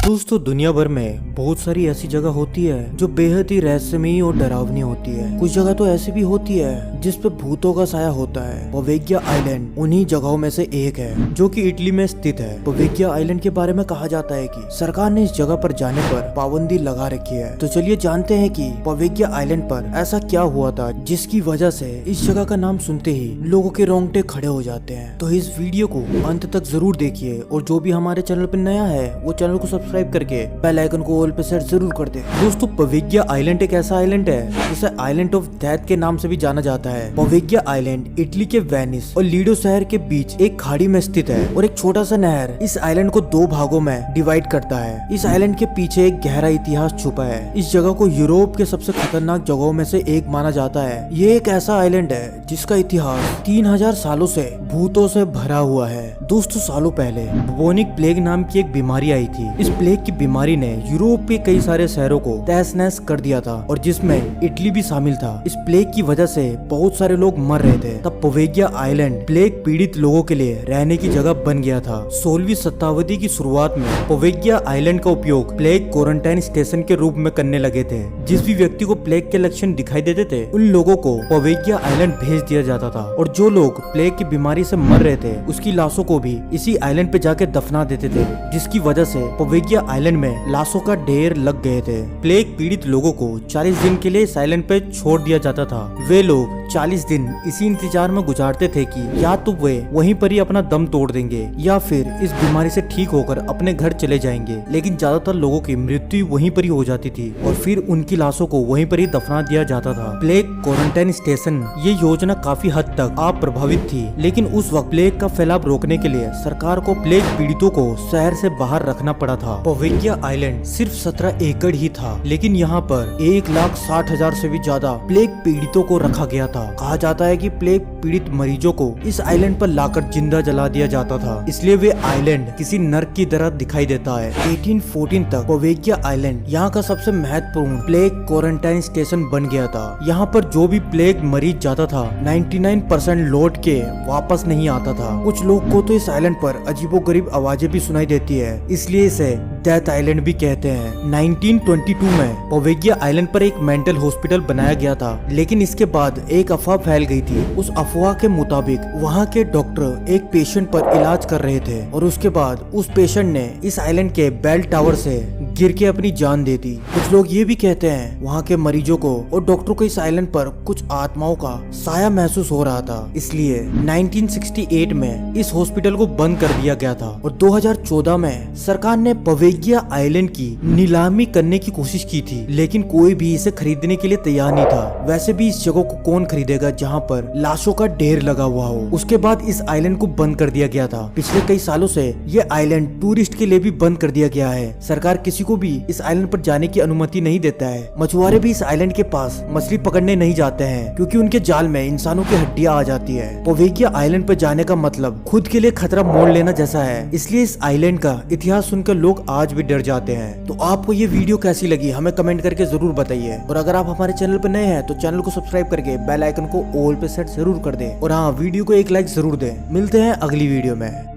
दोस्तों दुनिया भर में बहुत सारी ऐसी जगह होती है जो बेहद ही रहस्यमयी और डरावनी होती है। कुछ जगह तो ऐसी भी होती है जिस पे भूतों का साया होता है। पवेग्या आइलैंड उन्हीं जगहों में से एक है जो कि इटली में स्थित है। पवेग्या आइलैंड के बारे में कहा जाता है कि सरकार ने इस जगह पर जाने पर पाबंदी लगा रखी है। तो चलिए जानते हैं कि पवेग्या आइलैंड पर ऐसा क्या हुआ था जिसकी वजह से इस जगह का नाम सुनते ही लोगों के रोंगटे खड़े हो जाते हैं। तो इस वीडियो को अंत तक जरूर देखिए और जो भी हमारे चैनल पर नया है वो चैनल को सब्सक्राइब करके बेल आइकन को ऑल पे सेट जरूर कर दे। दोस्तों पवेग्या आइलैंड एक ऐसा आइलैंड है जिसे आइलैंड ऑफ डेथ के नाम से भी जाना जाता है। पवेग्या आइलैंड इटली के वेनिस और लीडो शहर के बीच एक खाड़ी में स्थित है और एक छोटा सा नहर इस आइलैंड को दो भागों में डिवाइड करता है। इस आइलैंड के पीछे एक गहरा इतिहास छुपा है। इस जगह को यूरोप के सबसे खतरनाक जगहों में से एक माना जाता है। ये एक ऐसा आइलैंड है जिसका इतिहास 3000 सालों से भूतों से भरा हुआ है। दोस्तों सालों पहले बुबोनिक प्लेग नाम की एक बीमारी आई थी। इस प्लेग की बीमारी ने यूरोप के कई सारे शहरों को तहस नहस कर दिया था और जिसमें इटली भी शामिल था। इस प्लेग की वजह से बहुत सारे लोग मर रहे थे। तब पवेग्या आइलैंड प्लेग पीड़ित लोगों के लिए रहने की जगह बन गया था। 16वीं शताब्दी की शुरुआत में पवेग्या आइलैंड का उपयोग प्लेग क्वारंटाइन स्टेशन के रूप में करने लगे थे। जिस भी व्यक्ति को प्लेग के लक्षण दिखाई देते थे उन लोगों को पवेग्या आइलैंड भेज दिया जाता था और जो लोग प्लेग की बीमारी से मर रहे थे उसकी लाशों को भी इसी आइलैंड पे जाके दफना देते थे, जिसकी वजह से पवेग्या आइलैंड में लाशों का ढेर लग गए थे। प्लेग पीड़ित लोगों को 40 दिन के लिए इस आइलैंड पे छोड़ दिया जाता था। वे लोग 40 दिन इसी इंतजार में गुजारते थे कि या तो वे वहीं पर ही अपना दम तोड़ देंगे या फिर इस बीमारी से ठीक होकर अपने घर चले जाएंगे। लेकिन ज्यादातर लोगों की मृत्यु वहीं पर ही हो जाती थी और फिर उनकी लाशों को वहीं पर ही दफना दिया जाता था। प्लेग क्वारंटाइन स्टेशन ये योजना काफी हद तक अप्रभावित थी, लेकिन उस वक्त प्लेग का फैलाव रोकने के लिए सरकार को प्लेग पीड़ितों को शहर से बाहर रखना पड़ा था। पवेग्या आइलैंड सिर्फ 17 एकड़ ही था, लेकिन यहाँ पर 1,60,000 से भी ज्यादा प्लेग पीड़ितों को रखा गया था। कहा जाता है कि प्लेग पीड़ित मरीजों को इस आइलैंड पर लाकर जिंदा जला दिया जाता था, इसलिए वे आइलैंड किसी नर्क की तरह दिखाई देता है। 1814 तक पवेग्या आइलैंड यहाँ का सबसे महत्वपूर्ण प्लेग क्वारंटाइन स्टेशन बन गया था। यहाँ पर जो भी प्लेग मरीज जाता था 99% लौट के वापस नहीं आता था। कुछ लोग को तो इस आइलैंड पर अजीबोगरीब आवाजें भी सुनाई देती है, इसलिए इसे डेथ आइलैंड भी कहते हैं। 1922 में पवेग्या आइलैंड पर एक मेंटल हॉस्पिटल बनाया गया था, लेकिन इसके बाद एक अफवाह फैल गई थी। उस अफवाह के मुताबिक वहाँ के डॉक्टर एक पेशेंट पर इलाज कर रहे थे और उसके बाद उस पेशेंट ने इस आइलैंड के बेल टावर से गिर के अपनी जान दे दी। कुछ लोग ये भी कहते हैं वहाँ के मरीजों को और डॉक्टरों को इस आइलैंड पर कुछ आत्माओं का साया महसूस हो रहा था, इसलिए 1968 में इस हॉस्पिटल को बंद कर दिया गया था और 2014 में सरकार ने पवेग्या आइलैंड की नीलामी करने की कोशिश की थी, लेकिन कोई भी इसे खरीदने के लिए तैयार नहीं था। वैसे भी इस जगह को कौन खरीदेगा जहाँ पर लाशों का ढेर लगा हुआ हो। उसके बाद इस आइलैंड को बंद कर दिया गया था। पिछले कई सालों से ये आइलैंड टूरिस्ट के लिए भी बंद कर दिया गया है। सरकार किसी को भी इस आइलैंड पर जाने की अनुमति नहीं देता है। मछुआरे भी इस आइलैंड के पास मछली पकड़ने नहीं जाते हैं क्योंकि उनके जाल में इंसानों की हड्डियां आ जाती है। पवेग्या आइलैंड पर जाने का मतलब खुद के लिए खतरा मोल लेना जैसा है, इसलिए इस आइलैंड का इतिहास सुनकर लोग आज भी डर जाते हैं। तो आपको ये वीडियो कैसी लगी हमें कमेंट करके जरूर बताइए और अगर आप हमारे चैनल पर नए हैं तो चैनल को सब्सक्राइब करके बेल आइकन को ऑल पे सेट जरूर कर दे और हाँ वीडियो को एक लाइक जरूर दे। मिलते हैं अगली वीडियो में।